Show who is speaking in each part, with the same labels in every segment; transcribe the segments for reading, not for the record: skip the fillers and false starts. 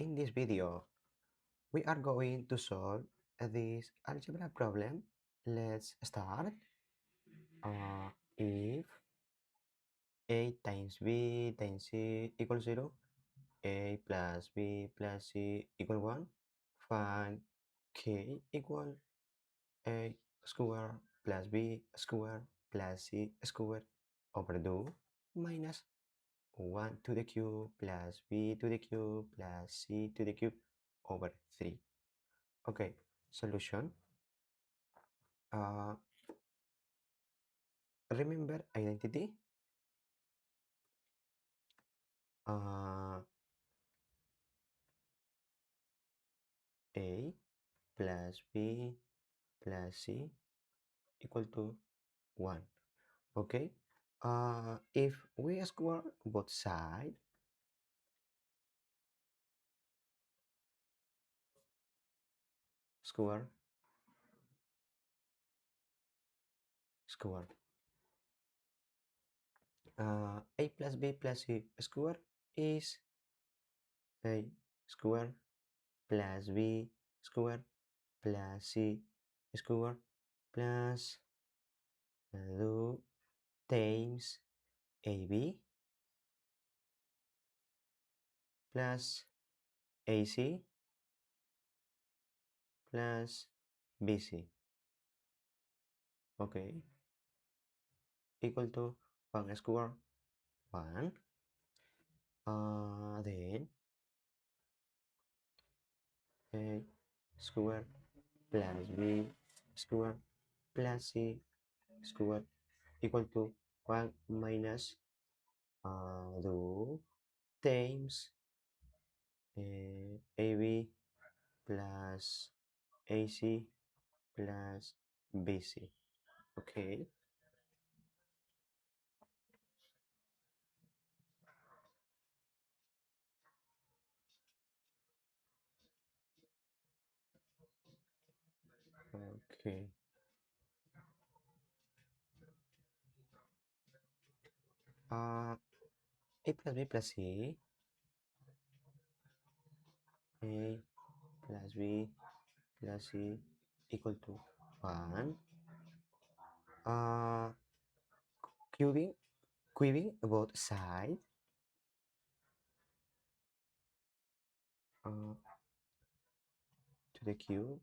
Speaker 1: In this video, we are going to solve this algebra problem. Let's start. If a times b times c equals 0, a plus b plus c equal 1, find k equal a square plus b square plus c square over 2 minus 1 to the cube plus b to the cube plus c to the cube over 3. Okay, solution. Uh, Remember identity. Uh, A plus B plus C equal to 1. Okay. If we square both sides, square, square. A plus B plus C square is A square plus B square plus C square plus 2 times AB plus AC plus BC. Okay, equal to 1 square 1. Then A square plus B square plus C square equal to 1 minus 2 times AB plus AC plus BC. Okay. Okay. A plus B plus C, A plus B plus C equal to 1. Uh, cubing, cubing both sides. To the cube.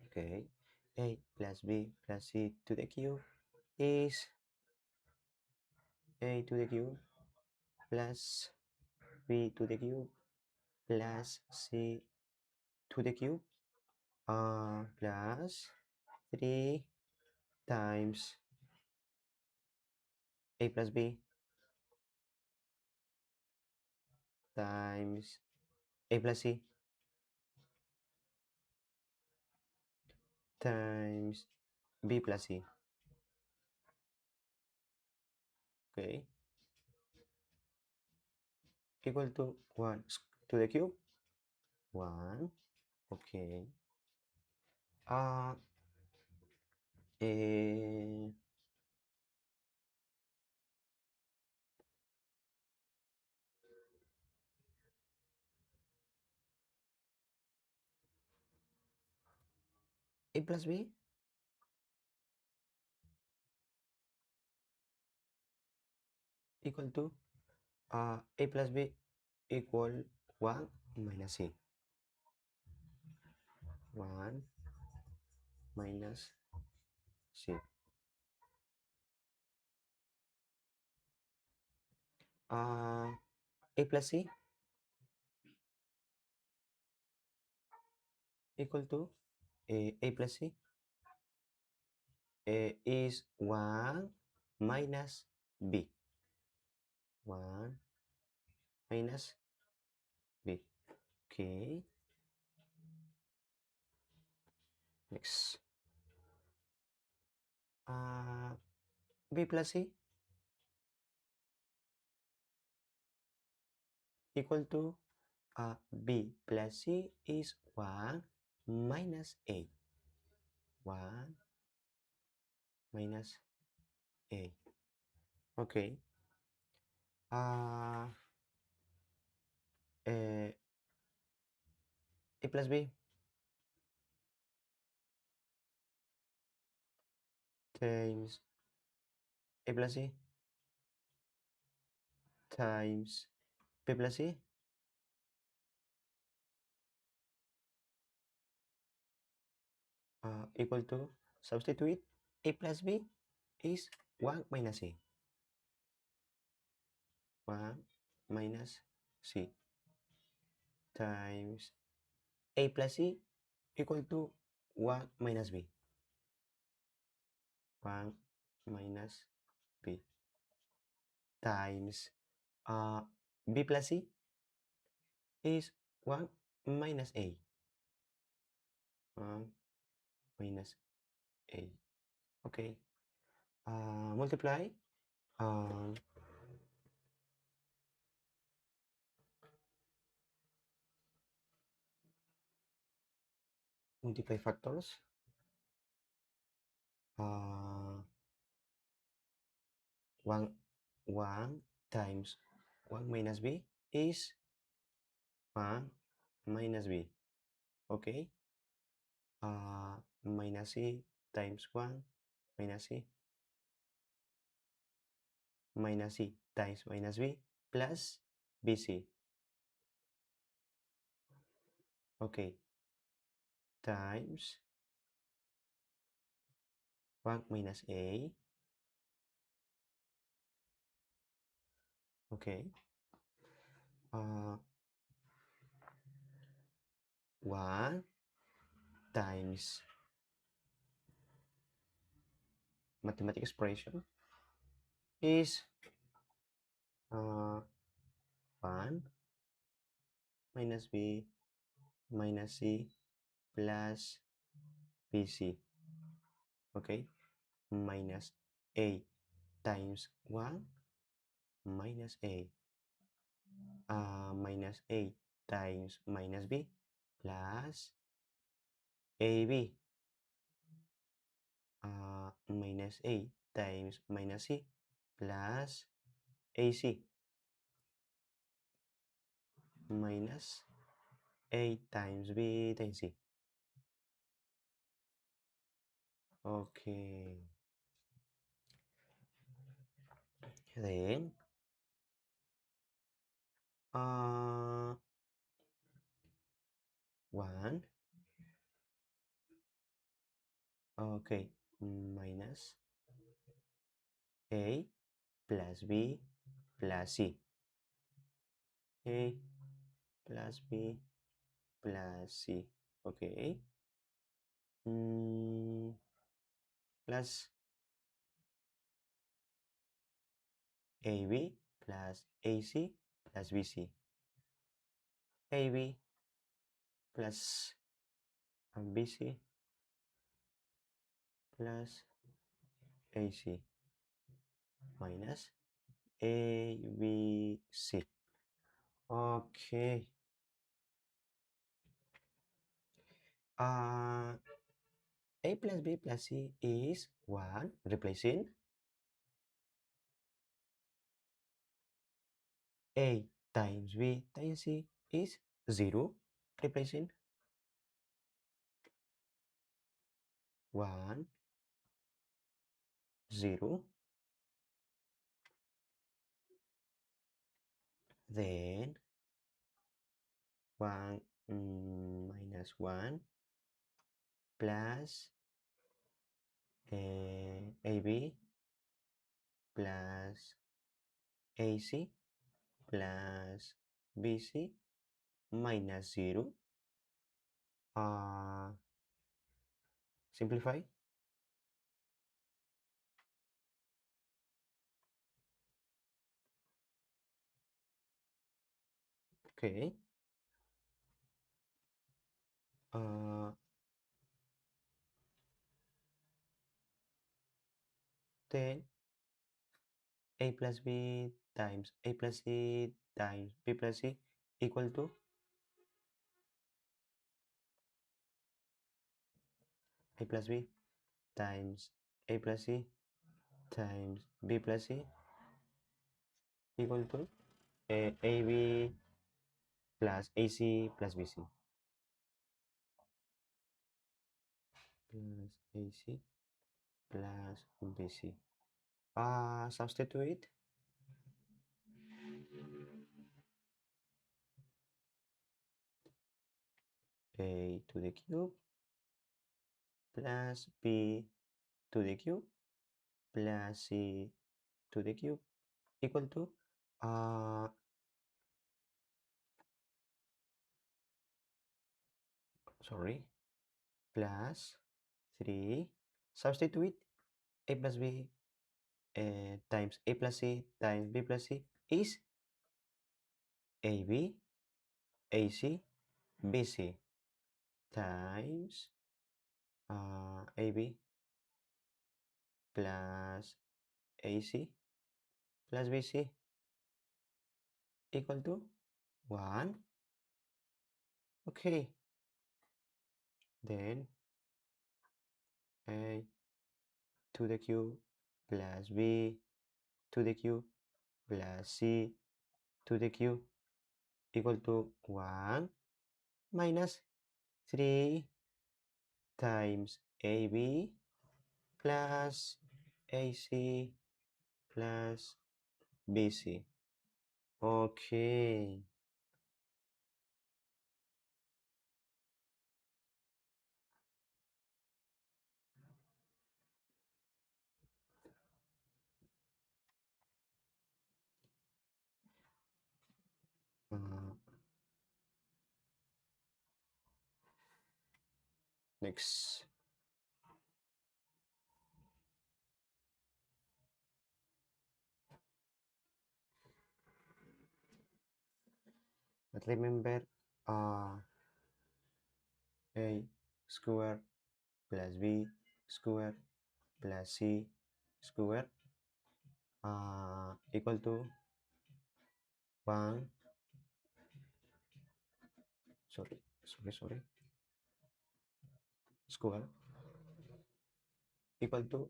Speaker 1: Okay. A plus B plus C to the cube is A to the cube plus B to the cube plus C to the cube plus 3 times A plus B times A plus C times B plus C. Okay. Equal to 1 to the cube. 1. Okay. A plus B equal to A plus B equal 1 minus C. 1 minus C. A plus C equal to A plus C is 1 minus B. 1 minus B. Okay. Next. B plus C equal to B plus C is 1 minus A. 1 minus A. Okay. Uh, uh, A plus B times A plus C times B plus C equal to substitute A plus B is 1 minus A. 1 minus C times A plus C equal to 1 minus B. 1 minus B times B plus C is 1 minus A. 1 minus A. Okay. Multiply. Um, multiply factors. 1 1 times 1 minus B is 1 minus B. Okay. Minus C times 1 minus C minus C times minus B plus BC. Okay. Times 1 minus A. Okay. 1 times mathematical expression is 1 minus B minus C plus BC. Okay. Minus A times 1 minus A. Minus A times minus B plus AB. Minus A times minus C plus AC minus A times B times C. Okay. Then 1. Okay. Minus A plus B plus C. A plus B plus C. Okay. Plus AB plus AC plus BC. AB plus BC plus AC minus ABC. Okay. Uh, A plus B plus C is 1. Replacing A times B times C is 0. Replacing 1, 0. Then 1 minus 1 plus AB plus AC plus BC minus 0. Simplify. Okay. Then A plus B times A plus C times B plus C equal to A plus B times A plus C times b plus c equal to ab plus ac plus bc plus ac plus bc. Substitute a to the cube plus b to the cube plus c to the cube equal to uh, sorry, plus 3, substitute a plus b times a plus c times b plus c is ab ac bc times ab plus ac plus bc equal to 1. Okay, then a to the cube plus b to the cube plus c to the cube equal to 1 minus 3 times AB plus AC plus BC. Okay. Uh, Next. But remember A square plus B square plus C square equal to 1. Sorry. Square equal to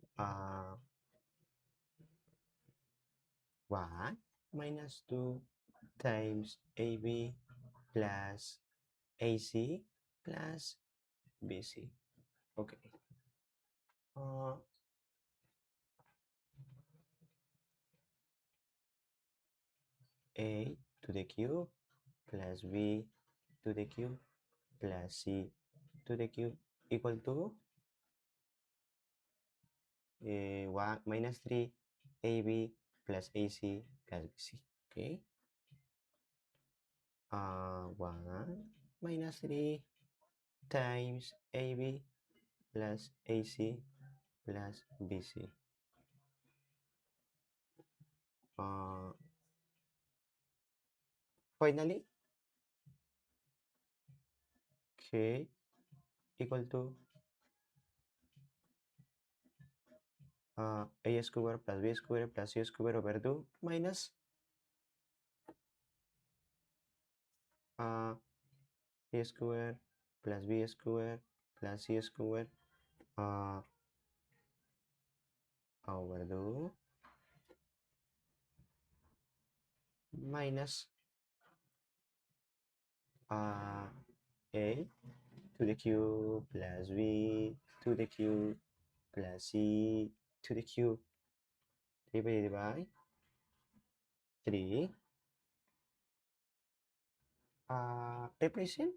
Speaker 1: 1 minus 2 times AB plus AC plus BC. Okay. Uh, A to the cube plus B to the cube plus C to the cube equal to 1 minus 3 AB plus AC plus BC. Okay. 1 minus 3 times AB plus AC plus BC. Finally, K equal to a square plus b square plus c square over 2 minus a square plus b square plus c square over 2 minus a to the cube plus b to the cube plus c to the cube divided by 3. Represent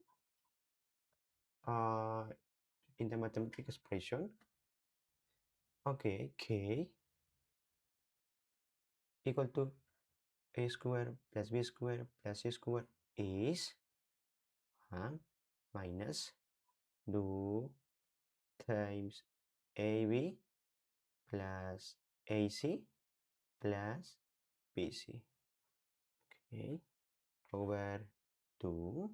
Speaker 1: in the mathematical expression. Okay, k equal to a square plus b square plus c square is minus 2 times AB plus AC plus BC. Okay, over 2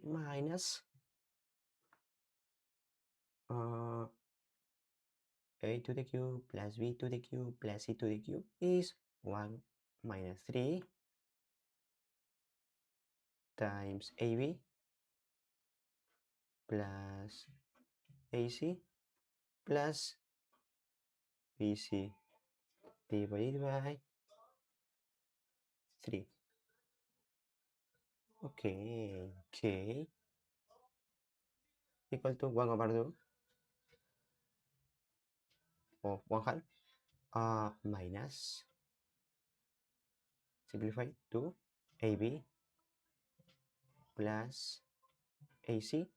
Speaker 1: minus a to the cube plus b to the cube plus c to the cube is 1 minus 3 times AB plus AC plus BC divided by 3. Okay, K equal to 1 over 2 or 1 half minus simplify to AB plus AC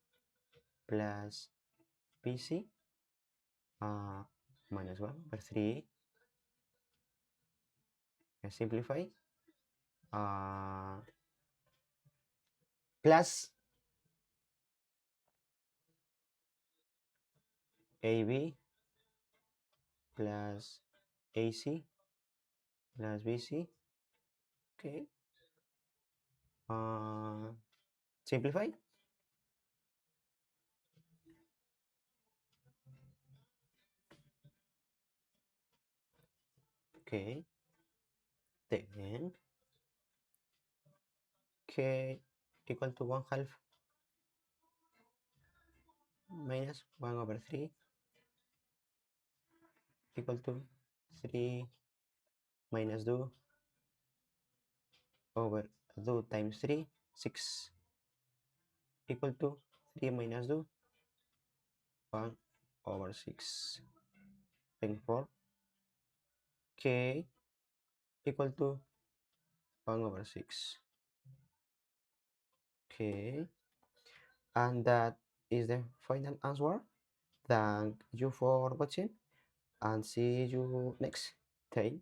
Speaker 1: plus BC minus 1 over 3 simplify uh, plus AB plus AC plus BC. Okay. Simplify. Okay. Then K equal to 1 half minus 1 over 3 equal to 3 minus 2 over 2 times 3, 6 equal to 3 minus 2, 1 over 6. And 4 K equal to 1 over 6. Okay. And that is the final answer. Thank you for watching and see you next time.